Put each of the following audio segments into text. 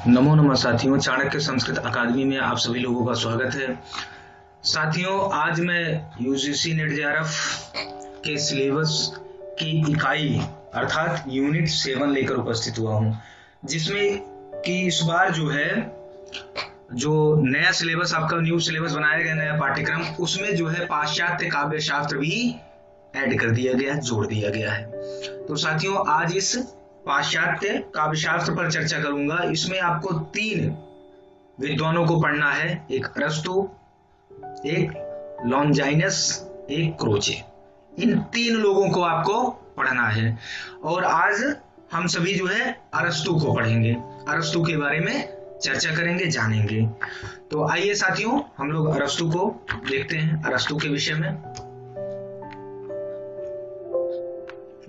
नमो नमः साथियों, चाणक्य संस्कृत अकादमी में आप सभी लोगों का स्वागत है। साथियों, आज मैं यूजीसी नेट जेआरएफ के सिलेबस की इकाई अर्थात यूनिट 7 लेकर उपस्थित हुआ हूं, जिसमें कि इस बार जो नया सिलेबस आपका न्यू सिलेबस बनाया गया, नया पाठ्यक्रम, उसमें पाश्चात्य काव्य शास्त्र भी ऐड कर दिया गया, जोड़ दिया गया है। तो साथियों, आज इस पाश्चात्य काव्य शास्त्र पर चर्चा करूंगा। इसमें आपको 3 विद्वानों को पढ़ना है, एक अरस्तु, एक लॉन्जाइनस, एक क्रोचे। इन 3 लोगों को आपको पढ़ना है और आज हम सभी अरस्तु को पढ़ेंगे, अरस्तु के बारे में चर्चा करेंगे, जानेंगे। तो आइए साथियों, हम लोग अरस्तु को देखते हैं, अरस्तु के विषय में।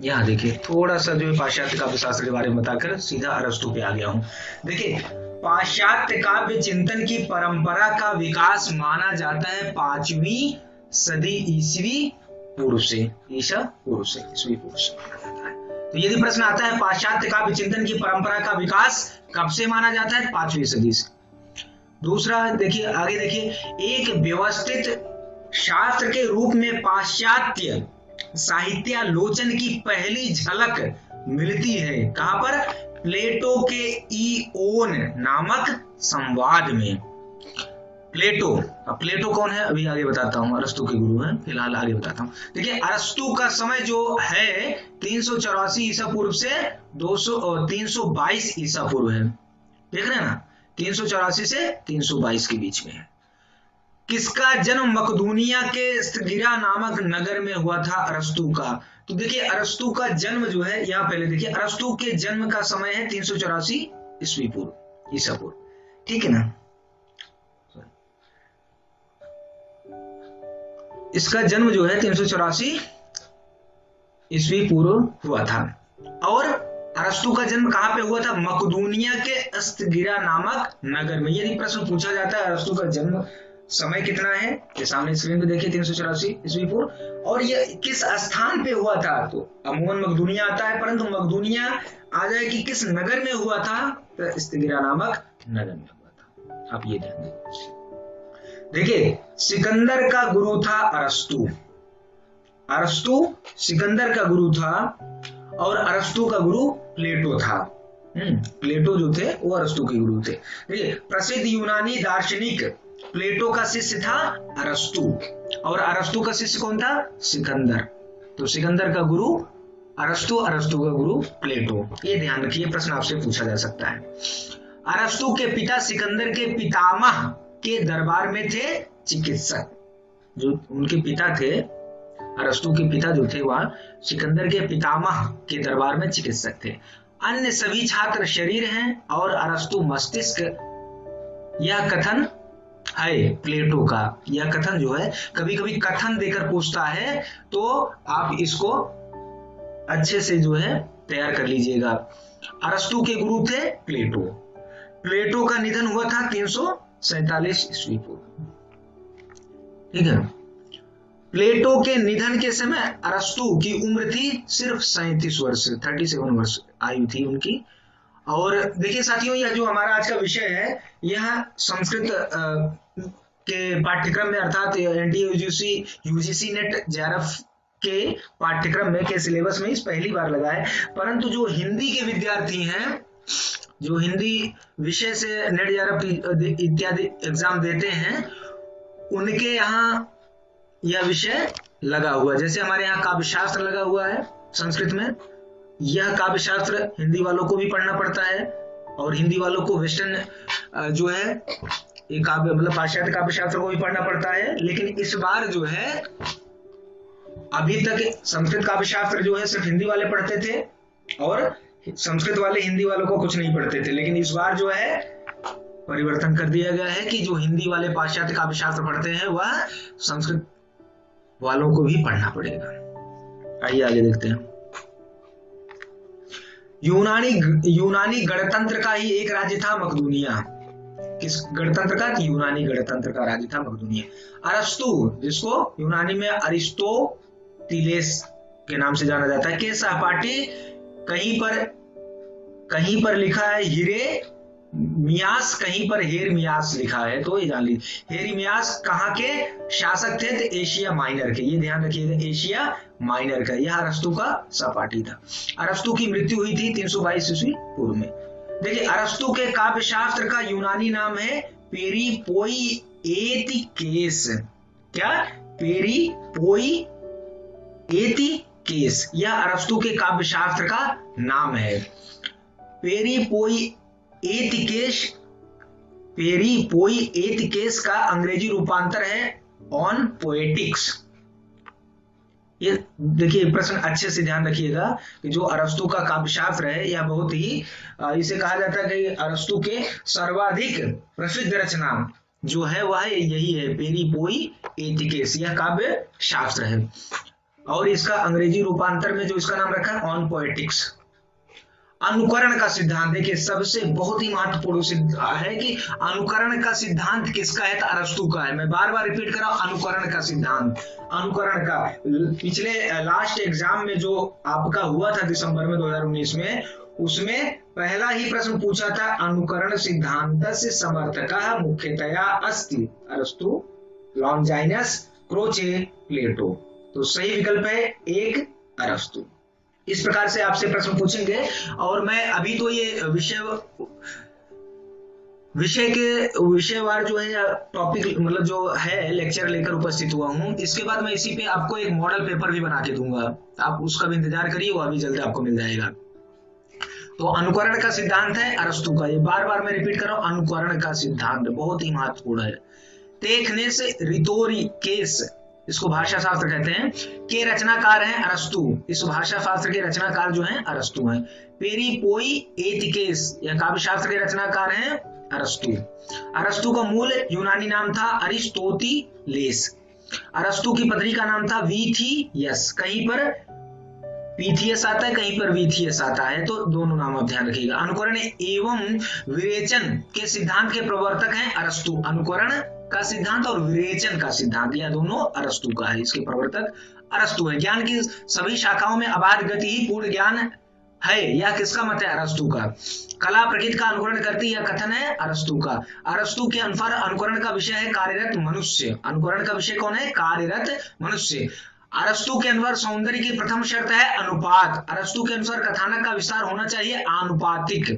यहाँ देखिए, थोड़ा सा पाश्चात्य काव्य शास्त्र के बारे में बताकर सीधा अरस्तु पे आ गया हूं। देखिए, पाश्चात्य काव्य चिंतन की परंपरा का विकास माना जाता है 5वीं सदी ईसवी पूर्व से, ईसवी पूर्व से माना जाता है। तो यदि प्रश्न आता है पाश्चात्य काव्य चिंतन की परंपरा का विकास कब से माना जाता है? 5वीं सदी से। दूसरा देखिए, आगे देखिए, एक व्यवस्थित शास्त्र के रूप में पाश्चात्य साहित्यालोचन की पहली झलक मिलती है। कहां पर? प्लेटो के ईओन नामक संवाद में। प्लेटो कौन है अभी आगे बताता हूं, अरस्तु के गुरु हैं, फिलहाल आगे बताता हूं। देखिए, अरस्तु का समय जो है 384 ईसा पूर्व से 322 ईसा पूर्व है। देख रहे हैं ना, 384 से 322 के बीच में है। किसका जन्म मकदूनिया के स्थिगिरा नामक नगर में हुआ था? अरस्तु का। तो देखिए, अरस्तु का जन्म यहाँ पहले देखिए, अरस्तु के जन्म का समय है 384 ईस्वी पूर्व, ईसा पूर्व, ठीक है ना। इसका जन्म 384 ईस्वी पूर्व हुआ था। और अरस्तु का जन्म कहां पे हुआ था? मकदूनिया के स्थिगिरा नामक नगर में। यदि प्रश्न पूछा जाता है अरस्तु का जन्म समय कितना है, ये सामने स्क्रीन पे देखिए, 384 ईस्वी पूर्व। और ये किस स्थान पे हुआ था? तो अमूमन मकदूनिया आता है, परंतु मकदूनिया आ जाए कि किस नगर में हुआ था, तो स्थिगिरा नामक नगर में हुआ था। आप ये ध्यान देखिए, सिकंदर का गुरु था अरस्तु। अरस्तु सिकंदर का गुरु था और अरस्तु का गुरु प्लेटो था। प्लेटो जो थे वो अरस्तु के गुरु थे। देखिए, प्रसिद्ध यूनानी दार्शनिक प्लेटो का शिष्य था अरस्तु, और अरस्तु का शिष्य कौन था? सिकंदर। तो सिकंदर का गुरु अरस्तु, अरस्तु का गुरु प्लेटो। ये ध्यान रखिए, प्रश्न आपसे पूछा जा सकता है। अरस्तु के पिता सिकंदर के पितामह के दरबार में थे चिकित्सक। जो उनके पिता थे, अरस्तु के पिता जो थे वह सिकंदर के पितामह के दरबार में चिकित्सक थे। अन्य सभी छात्र शरीर हैं और अरस्तु मस्तिष्क। यह कथन है प्लेटो का। यह कथन कभी कभी कथन देकर पूछता है, तो आप इसको अच्छे से तैयार कर लीजिएगा। अरस्तु के गुरु थे प्लेटो। प्लेटो का निधन हुआ था 347 ईस्वी पूर्व, ठीक है। प्लेटो के निधन के समय अरस्तु की उम्र थी सिर्फ 37 वर्ष, 37 वर्ष आयु थी उनकी। और देखिए साथियों, यह जो हमारा आज का विषय है, यह संस्कृत के पाठ्यक्रम में अर्थात यूजीसी नेट जेआरएफ के पाठ्यक्रम में, के सिलेबस में इस पहली बार लगा है। परंतु जो हिंदी के विद्यार्थी हैं, जो हिंदी विषय से नेट जेआरएफ इत्यादि एग्जाम देते हैं, उनके यहाँ यह विषय लगा हुआ। जैसे हमारे यहाँ काव्य शास्त्र लगा हुआ है संस्कृत में, यह काव्य शास्त्र हिंदी वालों को भी पढ़ना पड़ता है, और हिंदी वालों को वेस्टर्न ये काव्य मतलब पाश्चात्य काव्य शास्त्र को भी पढ़ना पड़ता है। लेकिन इस बार अभी तक संस्कृत काव्य शास्त्र सिर्फ हिंदी वाले पढ़ते थे, और संस्कृत वाले हिंदी वालों को कुछ नहीं पढ़ते थे। लेकिन इस बार परिवर्तन कर दिया गया है कि जो हिंदी वाले पाश्चात्य काव्य शास्त्र पढ़ते हैं, वह संस्कृत वालों को भी पढ़ना पड़ेगा। आइए आगे देखते हैं। यूनानी गणतंत्र का ही एक राज्य था मकदूनिया। किस गणतंत्र का? यूनानी गणतंत्र का राज्य था मकदूनिया। अरस्तु, जिसको यूनानी में अरिस्टोतिलेस के नाम से जाना जाता है, के सहपाठी कहीं पर लिखा है हीरे मियास, कहीं पर हेरमियास लिखा है तो ये जान लीजिए। हेरमियास कहाँ के शासक थे? तो एशिया माइनर के, ये ध्यान रखिएगा, एशिया माइनर का। यह अरस्तु का सहपाठी था। अरस्तु की मृत्यु हुई थी 322 ईस्वी पूर्व में। देखिए अरस्तु के काव्य शास्त्र का यूनानी नाम है पेरिपोइएतिकेस। क्या? पेरिपोइएतिकेस, यह अरस्तु के काव्य शास्त्र का नाम है। पेरिपोइएतिकेस का अंग्रेजी रूपांतर है ऑन पोएटिक्स। ये देखिए प्रश्न अच्छे से ध्यान रखिएगा कि जो अरस्तु का काव्यशास्त्र है यह बहुत ही इसे कहा जाता है कि अरस्तु के सर्वाधिक प्रसिद्ध रचना जो है वह यही है, पेरिपोइएतिकेस, यह काव्य शास्त्र है। और इसका अंग्रेजी रूपांतर में जो इसका नाम रखा है ऑन पोएटिक्स। अनुकरण का सिद्धांत, देखिए सबसे बहुत ही महत्वपूर्ण है कि अनुकरण का सिद्धांत किसका है? तो अरस्तु का है। मैं बार बार रिपीट कर रहा हूं, अनुकरण का सिद्धांत। अनुकरण का पिछले लास्ट एग्जाम में जो आपका हुआ था दिसंबर में 2019 में, उसमें पहला ही प्रश्न पूछा था, अनुकरण सिद्धांत से समर्थकः मुख्यतया अस्ति अरस्तु, लॉन्जाइनस, क्रोचे, प्लेटो। तो सही विकल्प है एक, अरस्तु। इस प्रकार से आपसे प्रश्न पूछेंगे। और मैं अभी तो ये विषयवार जो है टॉपिक मतलब जो है लेक्चर लेकर उपस्थित हुआ हूं। इसके बाद मैं इसी पे आपको एक मॉडल पेपर भी बना के दूंगा, आप उसका भी इंतजार करिए, वो अभी जल्दी आपको मिल जाएगा। तो अनुकरण का सिद्धांत है अरस्तु का, ये बार बार मैं रिपीट कर रहा हूं, अनुकरण का सिद्धांत बहुत ही महत्वपूर्ण है। टेक्नेस रिटोरिकेस, इसको भाषा शास्त्र कहते हैं, के रचनाकार हैं अरस्तु। इस भाषा शास्त्र के रचनाकार जो हैं अरस्तु हैं। पेरिपोइएतिकेस, यह काव्य शास्त्र के रचनाकार हैं अरस्तु। अरस्तु का मूल यूनानी नाम था अरिस्टोतिलेस। अरस्तु की पत्नी का नाम था वीथियस, कहीं पर पीथियस आता है, कहीं पर वीथियस आता है, तो दोनों नाम आप ध्यान रखिएगा। अनुकरण एवं विवेचन के सिद्धांत के प्रवर्तक हैं अरस्तु। अनुकरण का सिद्धांत और विवेचन का सिद्धांत, यह दोनों अरस्तु का है, इसके प्रवर्तक अरस्तु है। ज्ञान की सभी शाखाओं में अबाध गति ही पूर्ण ज्ञान है, यह किसका मत है? अरस्तु का। कला प्रकृति का अनुकरण करती यह कथन है अरस्तु का। अरस्तु के अनुसार अनुकरण का विषय है कार्यरत मनुष्य। अनुकरण का विषय कौन है? कार्यरत मनुष्य। अरस्तु के अनुसार सौंदर्य की प्रथम शर्त है अनुपात। अरस्तु के अनुसार कथानक का विस्तार होना चाहिए आनुपातिक।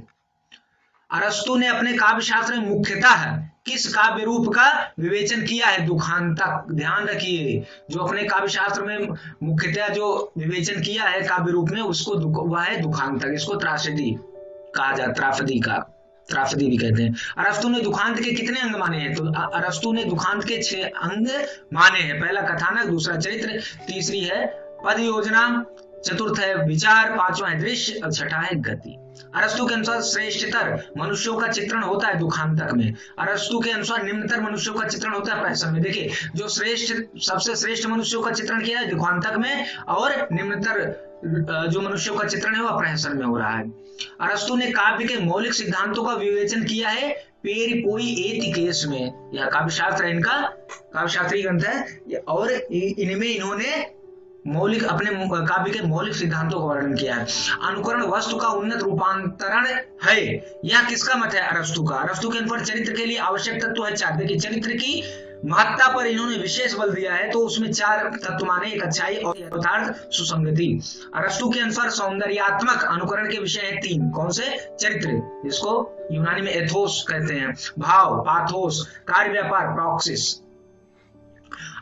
अरस्तु ने अपने काव्य शास्त्र में मुख्यतः किस काव्य रूप का विवेचन किया है? दुखांतक। ध्यान रखिए, जो अपने काव्य शास्त्र में मुख्यतः जो विवेचन किया है काव्य रूप में, उसको वह है दुखांतक। इसको त्रासदी कहा जाता, त्रासदी भी कहते हैं। अरस्तु ने दुखांत के कितने अंग माने हैं? तो अरस्तु ने दुखांत के 6 अंग माने हैं। पहला कथानक, दूसरा चरित्र, तीसरी है पद योजना, चतुर्थ है विचार, पांचवा है दृश्य और छठा है गति। अरस्तु के अनुसार श्रेष्ठतर मनुष्यों का चित्रण होता है दुखांतक में। अरस्तु के अनुसार निम्नतर मनुष्यों का चित्रण होता है प्रहसन में। देखिए जो सबसे श्रेष्ठ मनुष्यों का चित्रण किया है दुखांतक में, और निम्नतर जो मनुष्यों का चित्रण है वह प्रहसन में हो रहा है। अरस्तु ने काव्य के मौलिक सिद्धांतों का विवेचन किया है पेरिपोइएतिकेस में। यह काव्य शास्त्र है, इनका काव्य शास्त्रीय ग्रंथ है, और इनमें इन्होंने अपने काव्य के मौलिक सिद्धांतों का वर्णन किया है। अनुकरण वस्तु का उन्नत रूपांतरण है, यह किसका मत है? अरस्तु का। अरस्तु के अनुसार चरित्र के लिए आवश्यक तत्व है 4। देखिए चरित्र की महत्ता पर इन्होंने विशेष बल दिया है, तो उसमें 4 तत्व माने, एक अच्छाई और यथार्थ, सुसंगति। अरस्तु के अनुसार सौंदर्यात्मक अनुकरण के विषय है 3। कौन से? चरित्र, जिसको यूनानी में एथोस कहते हैं, भाव, पाथोस, कार्य व्यापार, प्रॉक्सिस।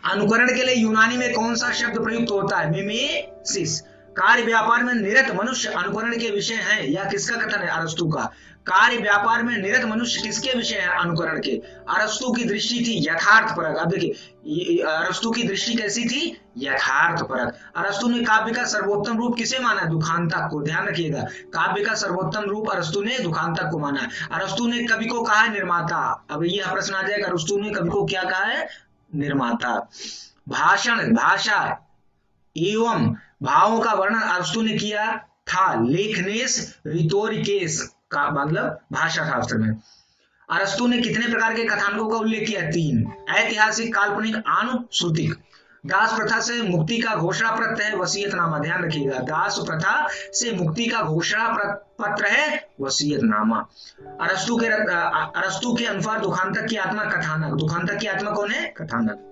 अनुकरण के लिए यूनानी में कौन सा शब्द प्रयुक्त होता है? मिमेसिस। कार्य व्यापार में निरत मनुष्य अनुकरण के विषय है, या किसका कथन है? अरस्तु का। कार्य व्यापार में निरत मनुष्य किसके विषय है? अनुकरण के। अरस्तु की दृष्टि थी यथार्थपरक। अब देखिए अरस्तु की दृष्टि कैसी थी? यथार्थपरक। अरस्तु ने काव्य का सर्वोत्तम रूप किसे माना? दुखांतक को। ध्यान रखिएगा, काव्य का सर्वोत्तम रूप अरस्तु ने दुखांतक को माना। अरस्तु ने कवि को कहा है निर्माता। अब यह प्रश्न आ जाएगा, अरस्तु ने कवि को क्या कहा है? निर्माता। भाषण, भाषा एवं भावों का वर्णन अरस्तु ने किया था लेखनेस रिटोरिकेस का, मतलब भाषा शास्त्र में। अरस्तु ने कितने प्रकार के कथानकों का उल्लेख किया? 3। ऐतिहासिक, काल्पनिक, आनुश्रुतिक। दास प्रथा से मुक्ति का घोषणा पत्र है वसीयतनामा, ध्यान रखिएगा, दास प्रथा से मुक्ति का घोषणा पत्र है वसीयतनामा। अरस्तु के अनुसार दुखांतक की आत्मा कथानक, दुखांतक की आत्मा कौन है? कथानक।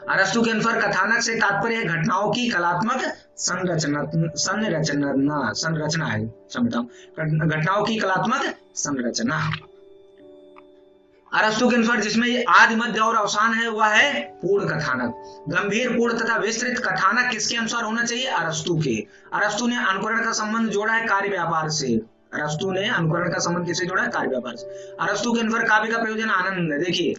अरस्तु के अनुसार कथानक से तात्पर्य है घटनाओं की कलात्मक संरचना है, घटनाओं की कलात्मक संरचना। अरस्तु के अनुसार जिसमें आदि मध्य और अवसान है वह है पूर्ण कथानक। गंभीर, पूर्ण तथा विस्तृत कथानक किसके अनुसार होना चाहिए? अरस्तु के। अरस्तु ने अनुकरण का संबंध जोड़ा है कार्य व्यापार से, अरस्तु ने अनुकरण का संबंध किससे जोड़ा है? कार्य व्यापार से। अरस्तु के अनुसार काव्य का प्रयोजन आनंद है। देखिए,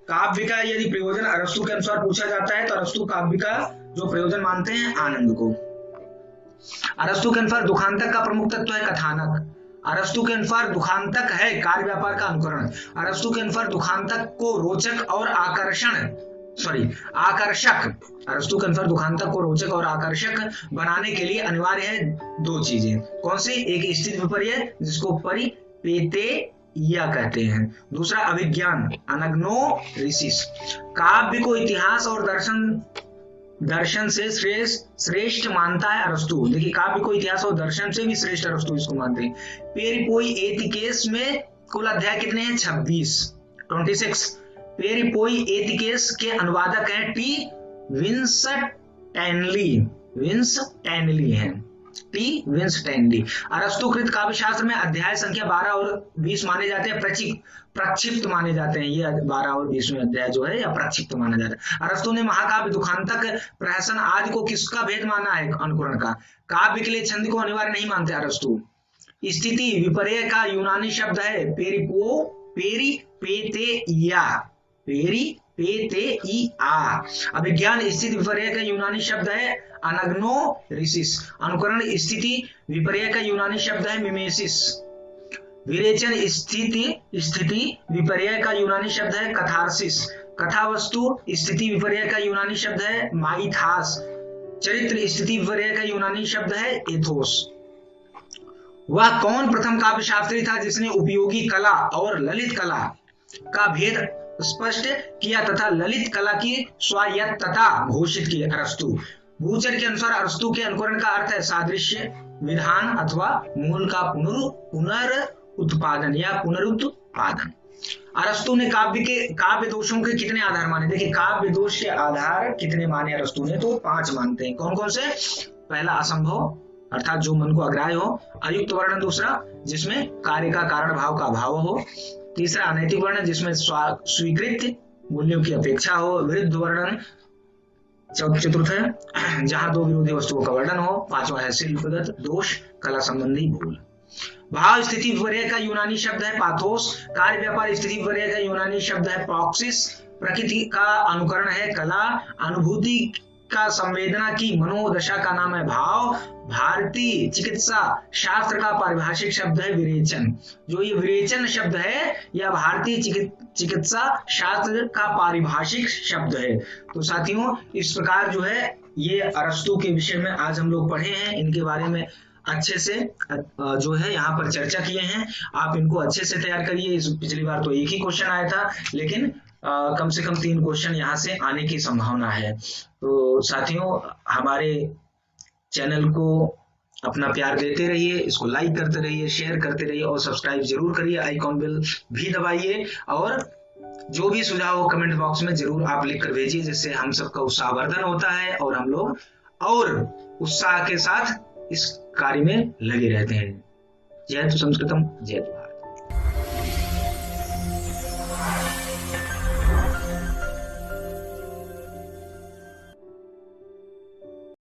काव्य का यदि प्रयोजन अरस्तु के अनुसार पूछा जाता है तो अरस्तु काव्य का जो प्रयोजन मानते हैं आनंद को। अरस्तु के अनुसार दुखांतक का प्रमुख तत्व है कथानक। अरस्तु के अनुसार दुखांतक है कार्य व्यापार का अनुकरण। अरस्तु के अनुसार दुखांतक को रोचक और आकर्षक, अरस्तु के अनुसार दुखांतक को रोचक और आकर्षक बनाने के लिए अनिवार्य है दो चीजें। कौन सी? एक स्थिति विपर्य जिसको परिपेतेय्या कहते हैं, दूसरा अभिज्ञान अनग्नोरिसिस। काव्य को इतिहास और दर्शन से श्रेष्ठ मानता है अरस्तु। देखिए, काव्य को इतिहास और दर्शन से भी श्रेष्ठ अरस्तु इसको मानते हैं। पेरिपोई एथिकेस में कुल अध्याय कितने हैं? 26। पेरिपोई एथिकेस के अनुवादक हैं टी विंसटैनली हैं, टी विंसटैनली। अरस्तुकृत काव्य शास्त्र में अध्याय संख्या 12 और 20 माने जाते हैं, प्रक्षिप्त माने जाते हैं। ये 12 और 20वें अध्याय जो है या प्रक्षिप्त माना जाता है। अरस्तु ने महाकाव्य, दुखांतक, प्रहसन आदि को किसका भेद माना है? अनुकरण का। काव्य के लिए छंद को अनिवार्य नहीं मानते अरस्तु। स्थिति विपर्य का यूनानी शब्द है पेरिपेतेइया। अभिज्ञान स्थिति विपर्य का यूनानी शब्द है अनग्नोरिसिस। अनुकरण स्थिति विपर्य का यूनानी शब्द है मिमेसिस। विरेचन स्थिति विपर्य का यूनानी शब्द है कथारसिस। कथावस्तु स्थिति विपर्य का यूनानी शब्द है माइथास। चरित्र स्थिति विपर्य का यूनानी शब्द है एथोस। वह कौन प्रथम काव्य शास्त्री था जिसने उपयोगी कला और ललित कला का भेद स्पष्ट किया तथा ललित कला की स्वायत्तता घोषित की? अरस्तु। भूचर के अनुसार अरस्तु के अनुकरण का अर्थ है सादृश्य, विधान अथवा मूल का पुनरुत्पादन या पुनरुत्पादन। अरस्तु ने काव्य दोषों के कितने आधार माने? देखिए, काव्य दोष के आधार कितने माने अरस्तु ने? तो 5 मानते हैं। कौन कौन से? पहला असंभव, अर्थात जो मन को अग्राह्य हो। अयुक्त वर्णन दूसरा, जिसमें कार्य का कारण भाव का अभाव हो। तीसरा अनैतिक वर्णन, जिसमें स्वीकृत मूल्यों की अपेक्षा हो। विरुद्ध वर्णन चतुर्थ है, जहां दो विरोधी वस्तुओं का वर्णन हो। पांचवा है शिल्पगत दोष, कला संबंधी भूल। भाव स्थिति विपर्य का यूनानी शब्द है पाथोस। कार्य व्यापार स्थिति विपर्य का यूनानी शब्द है प्रॉक्सिस। प्रकृति का अनुकरण है कला। अनुभूति का संवेदना की मनोदशा का नाम है भाव। भारतीय चिकित्सा शास्त्र का पारिभाषिक शब्द है विरेचन। जो ये विरेचन शब्द है यह भारतीय चिकित्सा शास्त्र का पारिभाषिक शब्द है। तो साथियों, इस प्रकार जो है ये अरस्तु के विषय में आज हम लोग पढ़े हैं। इनके बारे में अच्छे से जो है यहाँ पर चर्चा किए हैं। आप इनको अच्छे से तैयार करिए। पिछली बार तो एक ही क्वेश्चन आया था, लेकिन कम से कम 3 क्वेश्चन यहाँ से आने की संभावना है। तो साथियों, हमारे चैनल को अपना प्यार देते रहिए, इसको लाइक करते रहिए, शेयर करते रहिए और सब्सक्राइब जरूर करिए। आइकॉन बेल भी दबाइए और जो भी सुझाव हो कमेंट बॉक्स में जरूर आप लिख कर भेजिए, जिससे हम सबका उत्साहवर्धन होता है और हम लोग और उत्साह के साथ इस कार्य में लगे रहते हैं। जय तो संस्कृतम, जय।